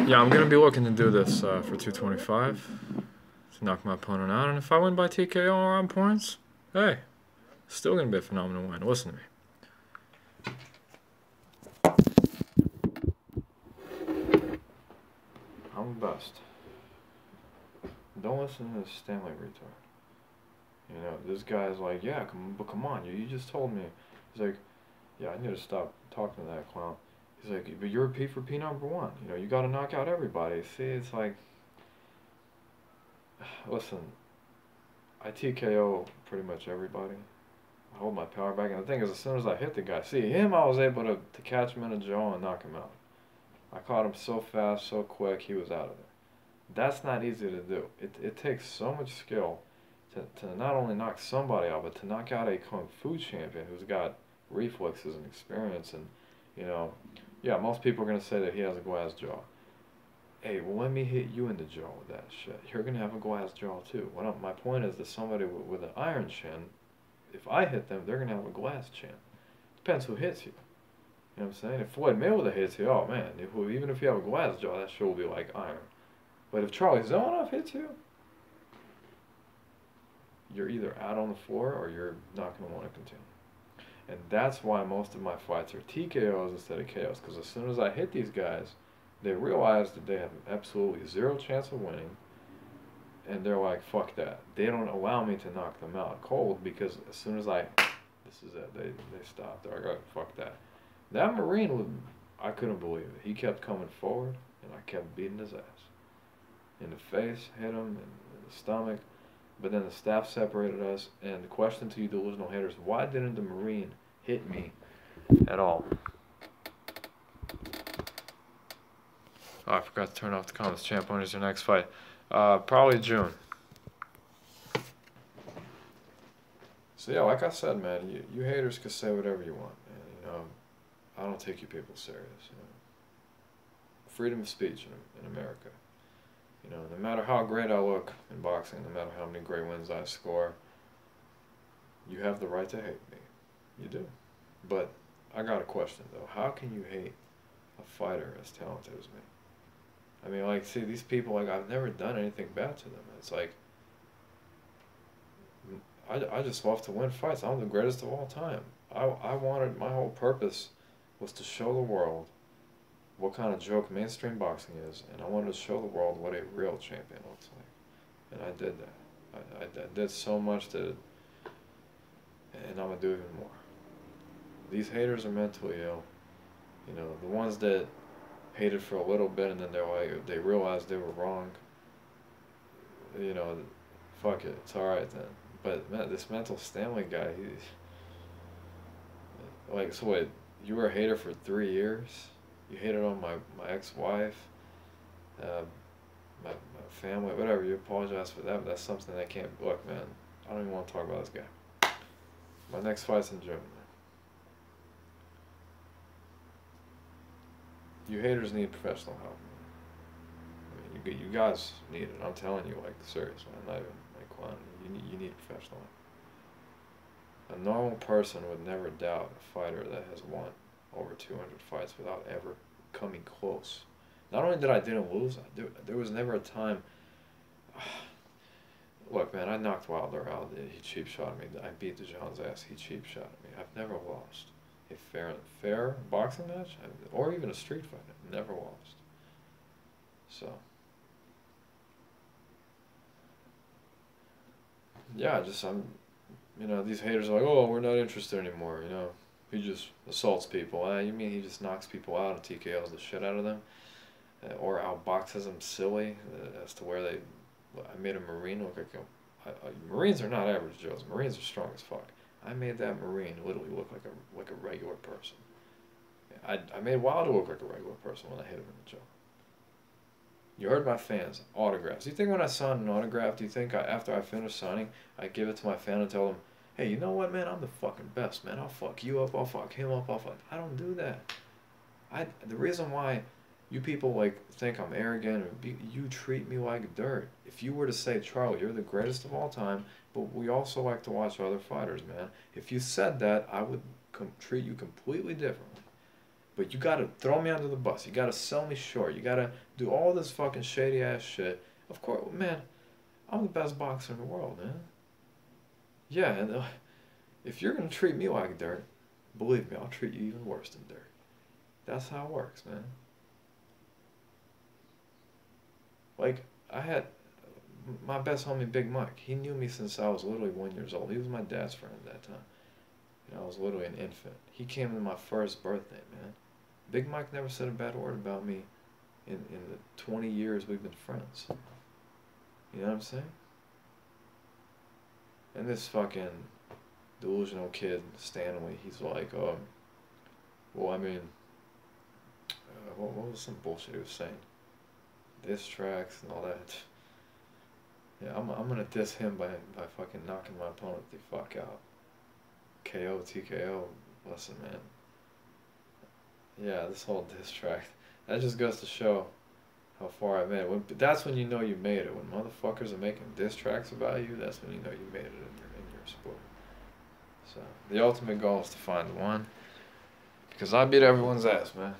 Yeah, I'm gonna be looking to do this for 225 to knock my opponent out, and if I win by TKO or on points, hey, still gonna be a phenomenal win. Listen to me. I'm the best. Don't listen to this Stanley retard. You know, this guy's like, yeah, come on, you just told me. He's like, yeah, I need to stop talking to that clown. He's like, but you're P for P number one. You know, you got to knock out everybody. See, it's like, listen, I TKO pretty much everybody. I hold my power back, and the thing is, as soon as I hit the guy, see him, I was able to catch him in the jaw and knock him out. I caught him so fast, so quick, he was out of there. That's not easy to do. It takes so much skill to not only knock somebody out, but to knock out a Kung Fu champion who's got reflexes and experience. And, you know, yeah, most people are going to say that he has a glass jaw. Hey, well, let me hit you in the jaw with that shit. You're going to have a glass jaw too. My point is that somebody with an iron chin, if I hit them, they're going to have a glass chin. Depends who hits you. You know what I'm saying? If Floyd Mayweather hits you, oh man, even if you have a glass jaw, that shit will be like iron. But if Charlie Zelenoff hits you, you're either out on the floor or you're not going to want to continue. And that's why most of my fights are TKOs instead of KOs. Because as soon as I hit these guys, they realize that they have absolutely zero chance of winning. And they're like, fuck that. They don't allow me to knock them out cold because as soon as this is it, they stop. They're like, oh, fuck that. That Marine, I couldn't believe it. He kept coming forward, and I kept beating his ass. In the face, hit him, in the stomach. But then the staff separated us, and the question to you delusional haters, why didn't the Marine hit me at all? Oh, I forgot to turn off the comments. Champ, when is your next fight? Probably June. So yeah, like I said, man, you haters can say whatever you want, man. You know, I don't take you people serious. You know, freedom of speech in America. You know, no matter how great I look in boxing, no matter how many great wins I score, you have the right to hate me. You do. But I got a question, though. How can you hate a fighter as talented as me? I mean, like, see, these people, like, I've never done anything bad to them. It's like, I just love to win fights. I'm the greatest of all time. I wanted, my whole purpose was to show the world what kind of joke mainstream boxing is, and I wanted to show the world what a real champion looks like. And I did that. I did so much that, and I'm going to do even more. These haters are mentally ill. You know, the ones that hated for a little bit and then they're like, they realized they were wrong. You know, fuck it, it's alright then. But man, this mental Stanley guy, he's like, so wait, you were a hater for 3 years? You hated on my ex-wife, my family, whatever. You apologize for that, but that's something that can't. Look, man, I don't even want to talk about this guy. My next fight's in June, man. You haters need professional help. I mean, you guys need it. I'm telling you, like, serious, man. Not even like clowning. You need professional help. A normal person would never doubt a fighter that has won over 200 fights without ever coming close. Not only did I didn't lose, there was never a time. Look, man, I knocked Wilder out. He cheap shot me. I beat DeJohn's ass. He cheap shot me. I've never lost a fair boxing match, or even a street fight. I've never lost. So, yeah, you know, these haters are like, oh, we're not interested anymore, you know. He just assaults people. You mean he just knocks people out and TKOs the shit out of them? Or outboxes them silly as to where I made a Marine look like Marines are not average Joes. Marines are strong as fuck. I made that Marine literally look like a regular person. I made Wilder look like a regular person when I hit him in the jaw. You heard my fans. Autographs. Do you think when I sign an autograph, do you think after I finish signing, I give it to my fan and tell them, hey, you know what, man? I'm the fucking best, man. I'll fuck you up. I'll fuck him up. I don't do that. The reason why you people, like, think I'm arrogant or you treat me like dirt. If you were to say, Charlie, you're the greatest of all time, but we also like to watch other fighters, man. If you said that, I would treat you completely differently. But you gotta throw me under the bus. You gotta sell me short. You gotta do all this fucking shady ass shit. Of course, man, I'm the best boxer in the world, man. Yeah, and if you're gonna treat me like dirt, believe me, I'll treat you even worse than dirt. That's how it works, man. Like, I had my best homie, Big Mike. He knew me since I was literally 1 year old. He was my dad's friend at that time. You know, I was literally an infant. He came to my first birthday, man. Big Mike never said a bad word about me in the 20 years we've been friends. You know what I'm saying? And this fucking delusional kid, Stanley, he's like, well, I mean, what was some bullshit he was saying? Diss tracks and all that. Yeah, I'm gonna diss him by fucking knocking my opponent the fuck out. KO, TKO, listen, man. Yeah, this whole diss track, that just goes to show how far I made it. That's when you know you made it. When motherfuckers are making diss tracks about you, that's when you know you made it in your sport. So, the ultimate goal is to find the one. Because I beat everyone's ass, man.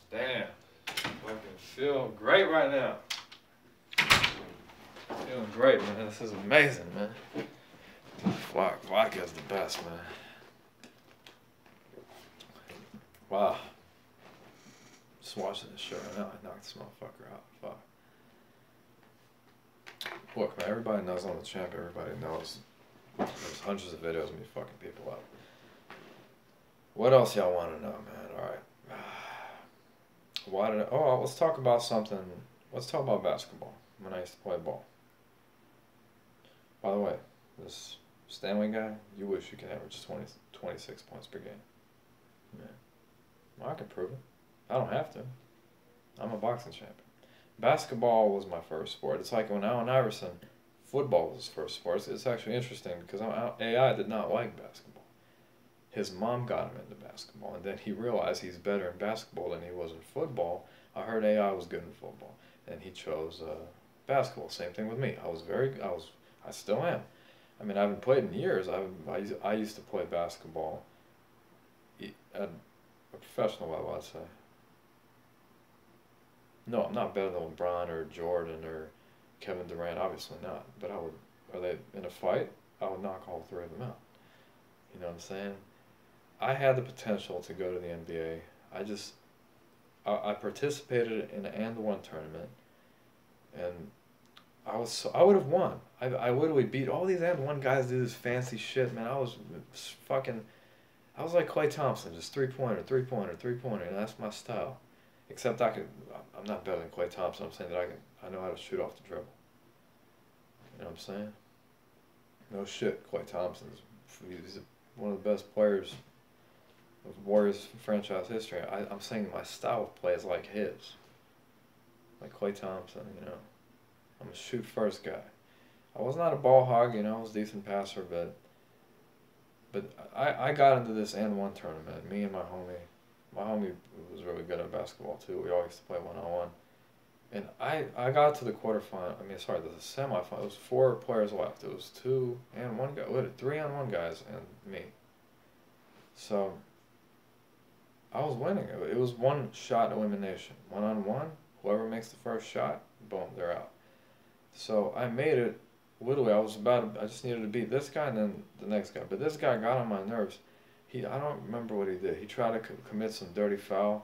Damn. Fucking feel great right now. Feeling great, man. This is amazing, man. Vodka's the best, man. Wow. Just watching this show right now, I knocked this motherfucker out. Fuck. Look, man, everybody knows I'm the champ. Everybody knows. There's hundreds of videos of me fucking people up. What else y'all want to know, man? Alright. Let's talk about something. Let's talk about basketball. When I used to play ball. By the way, this Stanley guy, you wish you could average 26 points per game. Yeah. Well, I can prove it. I don't have to. I'm a boxing champion. Basketball was my first sport. It's like when Allen Iverson, football was his first sport. It's actually interesting because AI did not like basketball. His mom got him into basketball, and then he realized he's better in basketball than he was in football. I heard AI was good in football, and he chose basketball. Same thing with me. I still am. I mean, I haven't played in years. I used to play basketball at a professional level, I'd say. No, I'm not better than LeBron or Jordan or Kevin Durant, obviously not. But are they in a fight? I would knock all three of them out. You know what I'm saying? I had the potential to go to the NBA. I participated in an and one tournament, and I would have won. I literally beat all these and one guys do this fancy shit, man. I was like Klay Thompson, just three-pointer, three-pointer, three-pointer, and that's my style. Except I'm not better than Klay Thompson. I'm saying that I know how to shoot off the dribble. You know what I'm saying? No shit, Klay Thompson's he's one of the best players of Warriors franchise history. I'm saying my style of play is like his. Like Klay Thompson, you know. I'm a shoot first guy. I was not a ball hog, you know, I was a decent passer, but I got into this and one tournament. Me and my homie was really good at basketball too. We always used to play 1-on-1. And I got to the quarterfinal, the semifinal. It was 4 players left. It was 2 and 1 guy, 3-on-1 guys and me. So I was winning. It was one shot elimination. 1-on-1, whoever makes the first shot, boom, they're out. So I made it. Literally, I just needed to beat this guy and then the next guy. But this guy got on my nerves. I don't remember what he did. He tried to commit some dirty foul.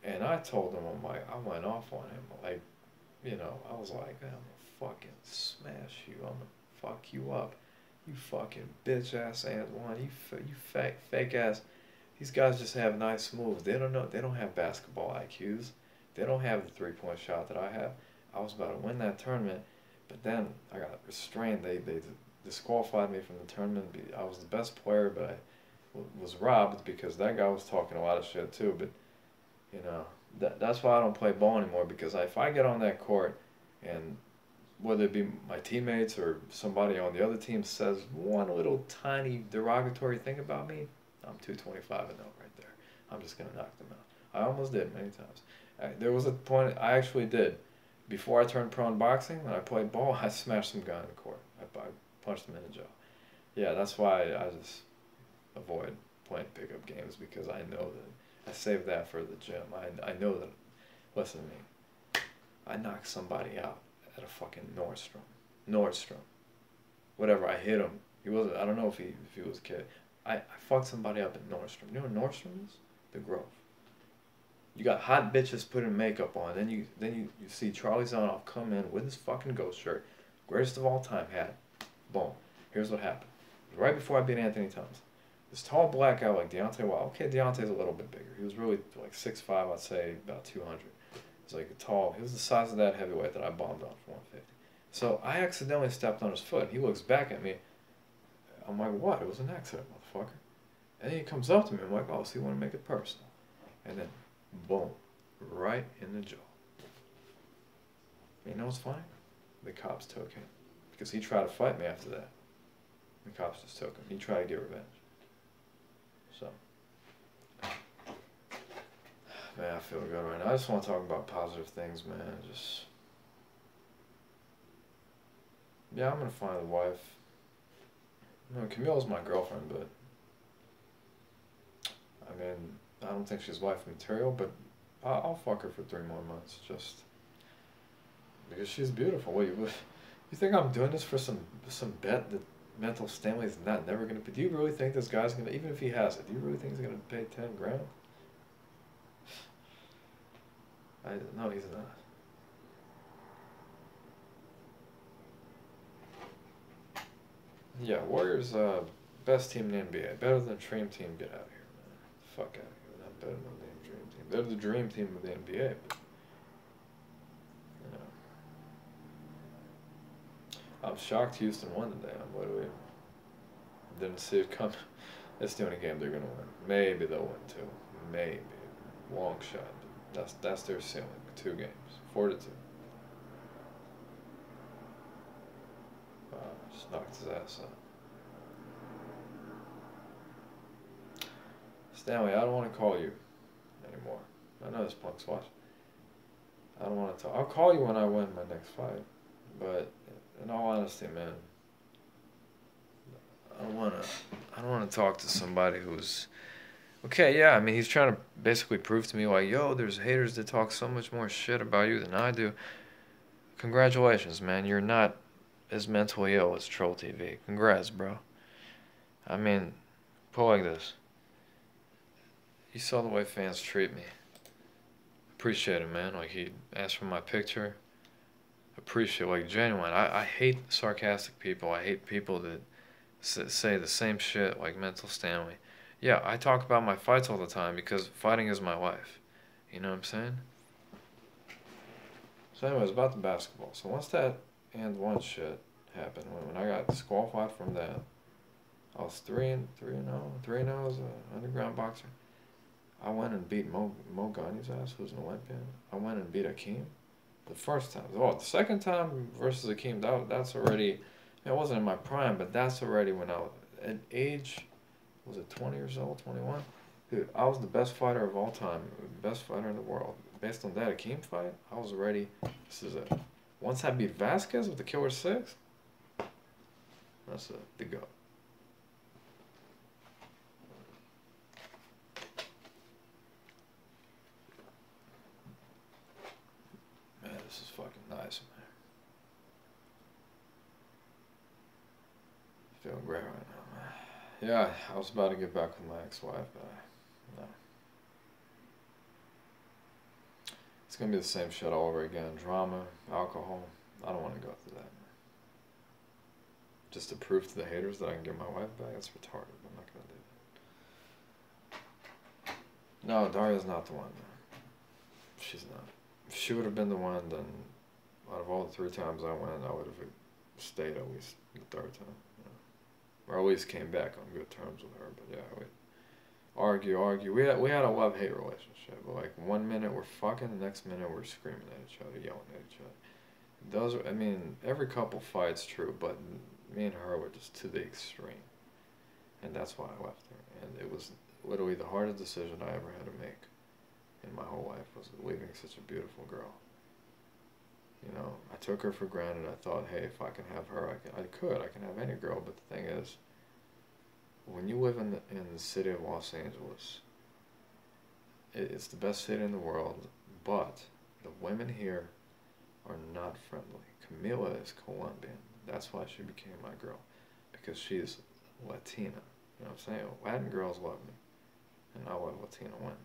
And I told him, I went off on him. Like, you know, I was like, I'm gonna fucking smash you. I'm gonna fuck you up. You fucking bitch ass and one. You fake ass. These guys just have nice moves. They don't know. They don't have basketball IQs. They don't have the 3-point shot that I have. I was about to win that tournament, but then I got restrained. They disqualified me from the tournament. I was the best player, but I was robbed because that guy was talking a lot of shit too. But you know, that's why I don't play ball anymore, because if I get on that court and whether it be my teammates or somebody on the other team says one little tiny derogatory thing about me, I'm 225-0 right there. I'm just going to knock them out. I almost did many times. There was a point I actually did. Before I turned pro in boxing, when I played ball, I smashed some guy in the court. I punched him in the jaw. Yeah, that's why I just avoid playing pickup games because I know that I save that for the gym. I know that. Listen to me. I knocked somebody out at a fucking Nordstrom. Nordstrom. Whatever. I hit him. He wasn't. I don't know if he was a kid. I fucked somebody up at Nordstrom. You know what Nordstrom is? The Grove. You got hot bitches putting makeup on. Then you see Charlie Zanoff come in with his fucking ghost shirt, greatest of all time hat. Boom. Here's what happened. Right before I beat Anthony Thompson. This tall black guy like Deontay Wilder. Okay, Deontay's a little bit bigger. He was really like 6'5", I'd say about 200. He's like a tall. He was the size of that heavyweight that I bombed on for 150. So I accidentally stepped on his foot. He looks back at me. I'm like, what? It was an accident, motherfucker. And then he comes up to me. I'm like, oh, so you want to make it personal? And then, boom, right in the jaw. You know what's funny? The cops took him because he tried to fight me after that. The cops just took him. He tried to get revenge. So, man, I feel good right now. I just want to talk about positive things, man. Just, yeah, I'm gonna find a wife. You know, Camille's my girlfriend, but I mean, I don't think she's wife material, but I'll fuck her for 3 more months, just because she's beautiful. You think I'm doing this for some bet that Mental Stanley's never gonna pay? Do you really think this guy's gonna, even if he has it, do you really think he's gonna pay 10 grand? No, he's not. Yeah, Warriors, best team in the NBA. Better than the Dream Team. Get out of here, man. Fuck out of here. They're not better than the Dream Team. They're the Dream Team of the NBA, but, you know. I'm shocked Houston won today. I'm literally didn't see it coming. It's the only game they're gonna win. Maybe they'll win 2. Maybe. Long shot. But that's their ceiling. 2 games. 4-2. Just knocked his ass out. Stanley, I don't want to call you anymore. I know this punk's watching. I don't want to talk. I'll call you when I win my next fight. But in all honesty, man, I don't want to talk to somebody who's okay. Yeah, I mean, he's trying to basically prove to me like, yo, there's haters that talk so much more shit about you than I do. Congratulations, man. You're not as mentally ill as Troll TV. Congrats, bro. I mean, put it like this. You saw the way fans treat me. Appreciate it, man. Like, he asked for my picture. Appreciate, like, genuine. I hate sarcastic people. I hate people that say the same shit like Mental Stanley. Yeah, I talk about my fights all the time because fighting is my life. You know what I'm saying? So anyways, about the basketball. So once that and one shit happened, when I got disqualified from that, I was 3-0 as an underground boxer. I went and beat Mo Ghani's ass, who's an Olympian. I went and beat Akeem. The first time. Oh, the second time versus Akeem, that's already, I wasn't in my prime, but that's already when I was, at age, was it 20 years old, 21? Dude, I was the best fighter of all time, best fighter in the world. Based on that Akeem fight, I was ready. This is it. Once I beat Vasquez with the Killer 6, that's it, the go. Man, this is fucking nice, man. Feeling great right now, man. Yeah, I was about to get back with my ex-wife, but no. It's gonna be the same shit all over again. Drama, alcohol. I don't want to go through that, man. Just to prove to the haters that I can get my wife back, that's retarded. I'm not gonna do that. No, Daria's not the one, man. She's not. If she would have been the one, then out of all the 3 times I went, I would have stayed at least the 3rd time. Or at least came back on good terms with her. But yeah, we argue. We had a love-hate relationship. But like 1 minute we're fucking, the next minute we're screaming at each other, yelling at each other. I mean, every couple fights true, but me and her were just to the extreme. And that's why I left her. And it was literally the hardest decision I ever had to make in my whole life, was leaving such a beautiful girl. You know, I took her for granted. I thought, hey, if I can have her, I can have any girl. But the thing is, when you live in the city of Los Angeles, it's the best city in the world, but the women here are not friendly. Camila is Colombian. That's why she became my girl, because she's Latina. You know what I'm saying? Latin girls love me, and I love Latina women.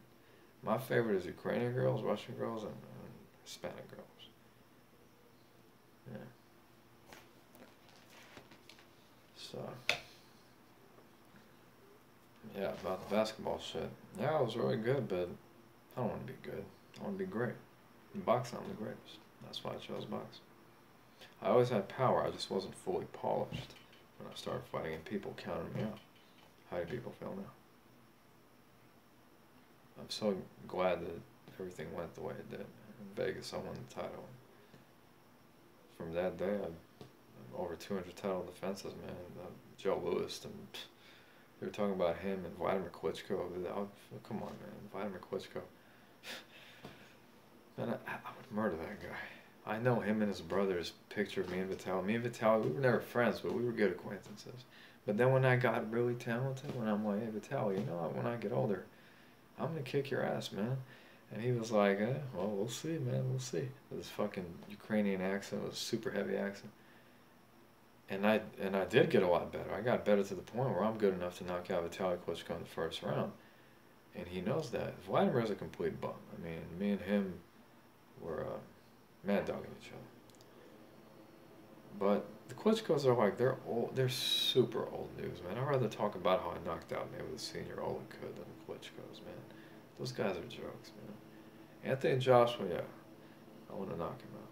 My favorite is Ukrainian girls, Russian girls, and Hispanic girls. Yeah. So, yeah, about the basketball shit. Yeah, I was really good, but I don't want to be good. I want to be great. In boxing, I'm the greatest. That's why I chose boxing. I always had power, I just wasn't fully polished when I started fighting and people counted me out. How do people feel now? I'm so glad that everything went the way it did. In Vegas, I won the title. From that day, I'm over 200 title defenses, man. Joe Louis, and they were talking about him and Vladimir Klitschko. Come on, man. Vladimir Klitschko. Man, I would murder that guy. I know him and his brothers pictured me and Vitaly. Me and Vitaly, we were never friends, but we were good acquaintances. But then when I got really talented, when I'm like, hey, Vitaly, you know what, when I get older, I'm going to kick your ass, man. And he was like, well, we'll see, man, we'll see. With his fucking Ukrainian accent, was a super heavy accent. And I did get a lot better. I got better to the point where I'm good enough to knock out Vitaly Klitschko in the first round. And he knows that. Vladimir's a complete bum. I mean, me and him were mad dogging each other. But the Klitschkos are like, they're old, they're super old news, man. I'd rather talk about how I knocked out maybe the senior Olin could than the Klitschkos, man. Those guys are jokes, man. Anthony Joshua, yeah, I want to knock him out.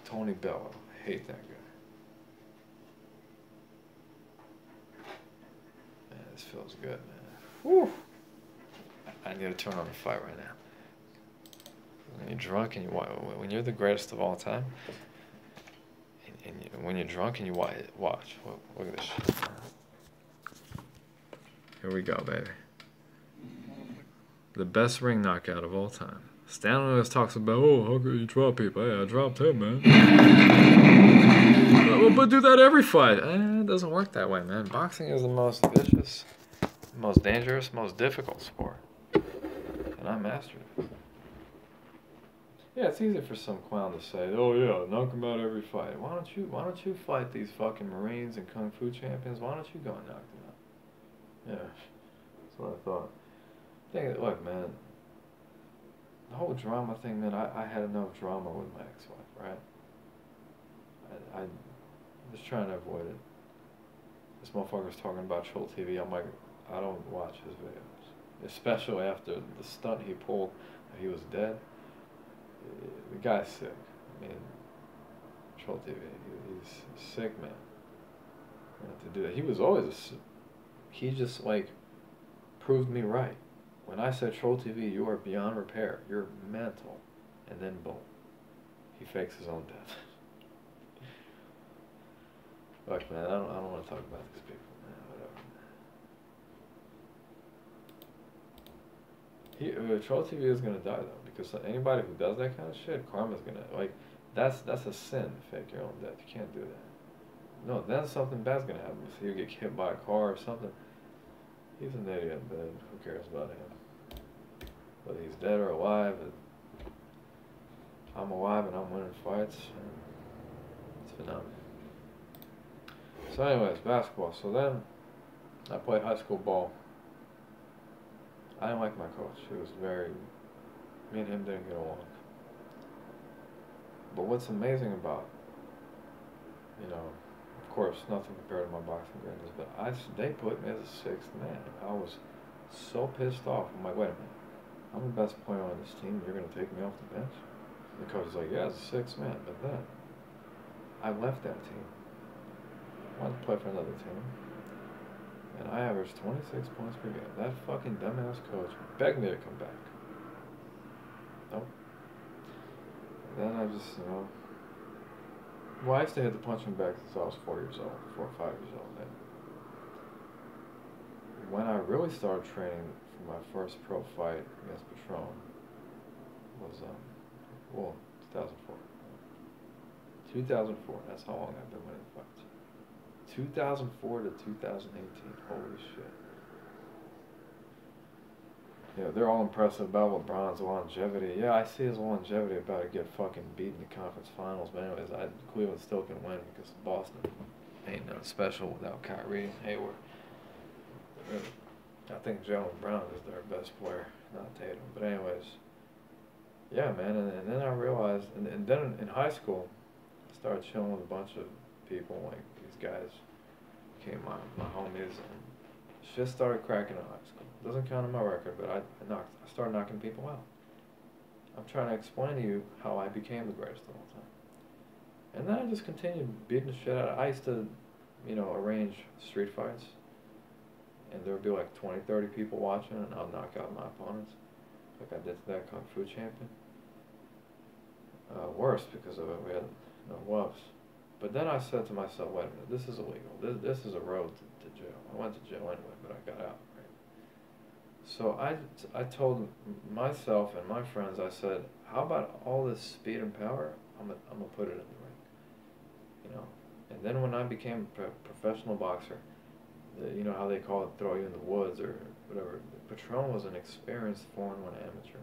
Tony Bello, I hate that guy. Man, this feels good, man. Whew. I need to turn on the fight right now. When you're drunk and when you're the greatest of all time, and when you're drunk and you watch, look at this shit. Here we go, baby. The best ring knockout of all time. Stanley always talks about, oh, how could you drop people? Hey, I dropped him, man. But do that every fight. It doesn't work that way, man. Boxing is the most vicious, most dangerous, most difficult sport. And I mastered it. Yeah, it's easy for some clown to say, oh yeah, knock him out every fight. Why don't you fight these fucking Marines and Kung Fu champions? Why don't you go and knock them out? Yeah, that's what I thought. Look, man, the whole drama thing, man, I had enough drama with my ex-wife, right? I was trying to avoid it. This motherfucker's talking about Troll TV. I'm like, I don't watch his videos. Especially after the stunt he pulled, he was dead. The guy's sick. I mean, Troll TV, he's a sick man. To do that, he was always he just like proved me right. When I said Troll TV, you are beyond repair. You're mental, and then boom, he fakes his own death. Look, man, I don't want to talk about these people, man. Whatever. Troll TV is gonna die though, because anybody who does that kind of shit, karma's gonna that's a sin to fake your own death. You can't do that. No, then something bad's gonna happen. So you get hit by a car or something. He's an idiot, but who cares about him? Whether he's dead or alive, I'm alive and I'm winning fights. It's phenomenal. So anyways, basketball. So then I played high school ball. I didn't like my coach. He was me and him didn't get along. But what's amazing about, of course, nothing compared to my boxing greatness, but they put me as a sixth man. I was so pissed off. I'm like, wait a minute, I'm the best player on this team, you're going to take me off the bench? And the coach is like, yeah, as a sixth man. But then, I left that team. I wanted to play for another team. And I averaged 26 points per game. That fucking dumbass coach begged me to come back. Nope. Then I just, well, I used to hit the punching bag since I was 4 years old, 4 or 5 years old. And when I really started training for my first pro fight against Patron was, 2004. 2004, that's how long I've been winning fights. 2004 to 2018. Holy shit. Yeah, they're all impressive about LeBron's longevity. Yeah, I see his longevity about to get fucking beat in the conference finals. But anyways, Cleveland still can win because Boston ain't nothing special without Kyrie and Hayward. Really. I think Jaylen Brown is their best player, not Tatum. But anyways, yeah, man. And then I realized, and then in high school, I started chilling with a bunch of people. Like these guys became my homies, and shit started cracking in high school. Doesn't count on my record, but I started knocking people out. I'm trying to explain to you how I became the greatest of all time. And then I just continued beating the shit out. I used to, arrange street fights, and there would be like 20, 30 people watching, and I'll knock out my opponents, like I did to that Kung Fu champion. Worse because of it, we had no gloves. But then I said to myself, wait a minute, this is illegal. This is a road to jail. I went to jail anyway, but I got out. So I told myself and my friends, I said, how about all this speed and power? I'm gonna put it in the ring, And then when I became a professional boxer, you know how they call it, throw you in the woods or whatever. Patron was an experienced 4-1 amateur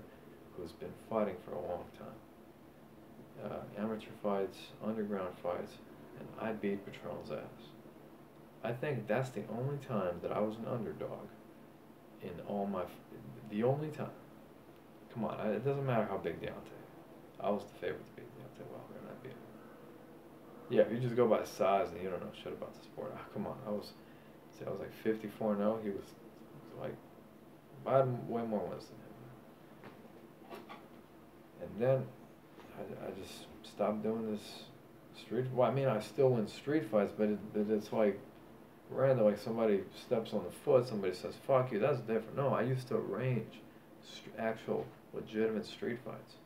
who's been fighting for a long time. Amateur fights, underground fights, and I beat Patron's ass. I think that's the only time that I was an underdog. In all the only time. Come on, it doesn't matter how big Deontay. I was the favorite to beat Deontay Wilder, and I beat him. Yeah, if you just go by size and you don't know shit about the sport, come on, I was like 54-0. He was like, I had way more wins than him. And then I just stopped doing this street. Well, I mean, I still win street fights, but it's like random, like somebody steps on the foot, somebody says, fuck you, that's different. No, I used to arrange actual, legitimate street fights.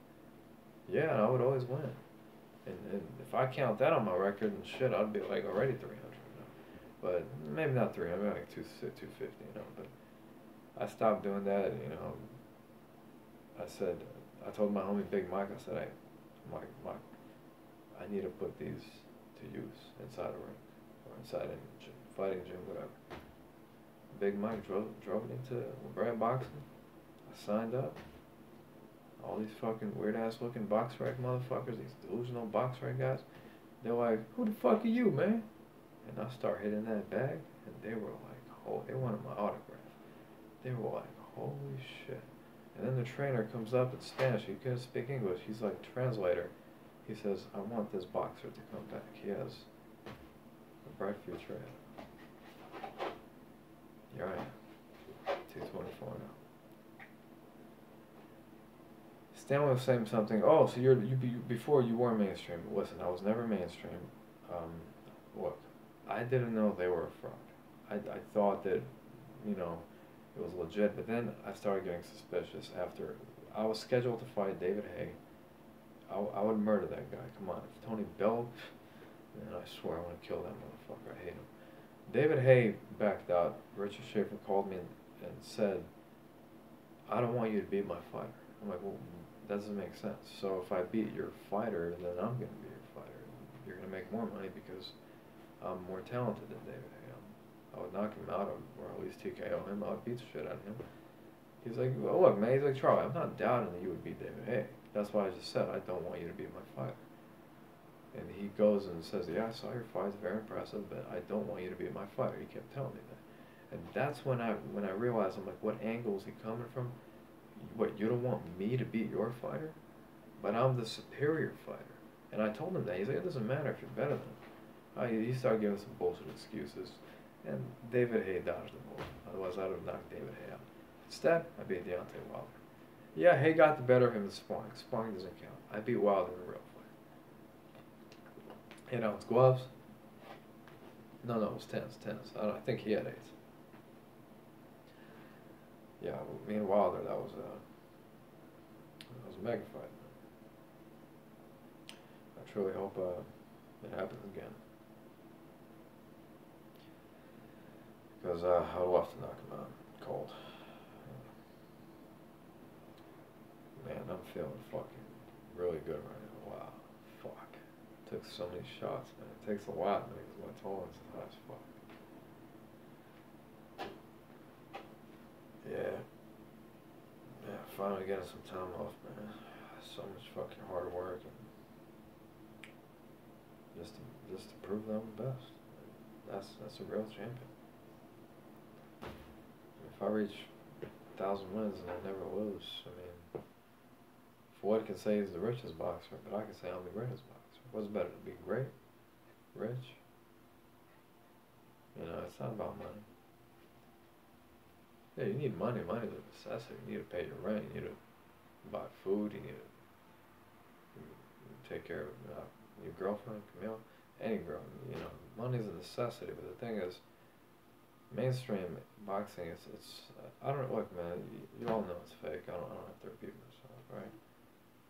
Yeah, and I would always win. And if I count that on my record, and shit, I'd be like already 300, But maybe not 300, maybe like 250, But I stopped doing that, I told my homie Big Mike, I said, hey, Mike, I need to put these to use inside a ring, or inside a gym. Fighting gym, whatever. Big Mike drove me to La Brea Boxing. I signed up. All these fucking weird ass looking box rec motherfuckers, these delusional box rec guys, they're like, who the fuck are you, man? And I start hitting that bag, and they were like, they wanted my autograph. They were like, holy shit. And then the trainer comes up in Spanish. He couldn't speak English. He's like translator. He says, I want this boxer to come back. He has a bright future ahead. Here I am, 224 now. Stanley was saying something. Oh, so before you were mainstream. Listen, I was never mainstream. Look, I didn't know they were a fraud. I thought that, it was legit. But then I started getting suspicious after I was scheduled to fight David Haye. I would murder that guy. Come on, if Tony Bell, man, I swear I want to kill that motherfucker. I hate him. David Haye backed out. Richard Schaefer called me and said, I don't want you to beat my fighter. I'm like, well, that doesn't make sense. So if I beat your fighter, then I'm going to be your fighter. You're going to make more money because I'm more talented than David Haye. I would knock him out or at least TKO him. I would beat the shit out of him. He's like, well, look, man, he's like, Charlie, I'm not doubting that you would beat David Haye. That's why I just said I don't want you to beat my fighter. And he goes and says, yeah, I saw your fight, it's very impressive, but I don't want you to be my fighter. He kept telling me that. And that's when I realized, I'm like, what angle is he coming from? What, you don't want me to beat your fighter? But I'm the superior fighter. And I told him that. He's like, it doesn't matter if you're better than him. He started giving some bullshit excuses. And David Haye dodged the bullet. Otherwise, I would have knocked David Haye out. Instead, I beat Deontay Wilder. Yeah, Haye got the better of him in sparring. Sparring doesn't count. I beat Wilder in a real fight. 8-ounce gloves. No, it was 10s. I think he had 8s. Yeah, me and Wilder, that was a mega fight. I truly hope it happens again. Because I would love to knock him out cold. Man, I'm feeling fucking really good right now. Wow. Fuck. Took so many shots, man. It takes a lot, man, because my tolerance is high as fuck. Yeah. Yeah, finally getting some time off, man. So much fucking hard work and just to prove that I'm the best. That's a real champion. If I reach 1,000 wins and I never lose, I mean, Floyd can say he's the richest boxer, but I can say I'm the greatest boxer. What's better, to be great, rich? You know, it's not about money. Yeah, you need money. Money's a necessity. You need to pay your rent. You need to buy food. You need to take care of your girlfriend, Camille, any girl. You know, money's a necessity. But the thing is, mainstream boxing, it's I don't look, man. You all know it's fake. I don't have to repeat myself, right?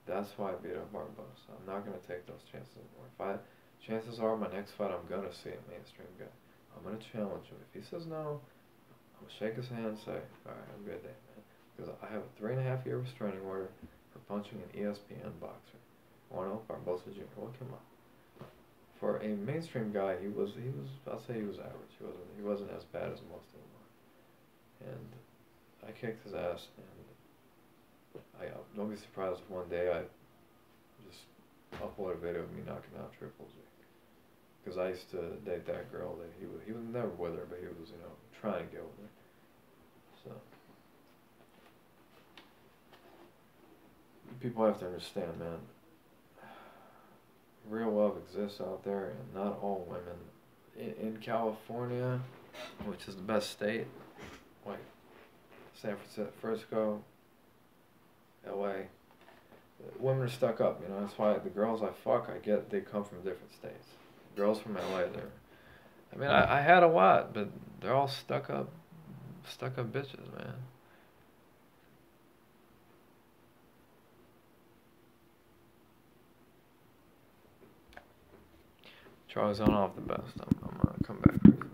That's why I beat up Barbosa. I'm not gonna take those chances anymore. Chances are my next fight I'm gonna see a mainstream guy. I'm gonna challenge him. If he says no, I'm gonna shake his hand and say, all right, have a good day, man. Because I have a 3.5-year restraining order for punching an ESPN boxer. Juan Barbosa Jr. Look him up. For a mainstream guy, he was I'll say he was average. He wasn't as bad as most of them are. And I kicked his ass, and don't be surprised if one day I just upload a video of me knocking out Triple G. Because I used to date that girl that he was never with her, but he was, you know, trying to get with her. So people have to understand, man. Real love exists out there, and not all women. In California, which is the best state, like San Francisco, LA, women are stuck up, you know. That's why the girls I fuck, they come from different states. Girls from LA, I mean, I had a lot, but they're all stuck up bitches, man. Charlie's on off the best. I'm gonna come back.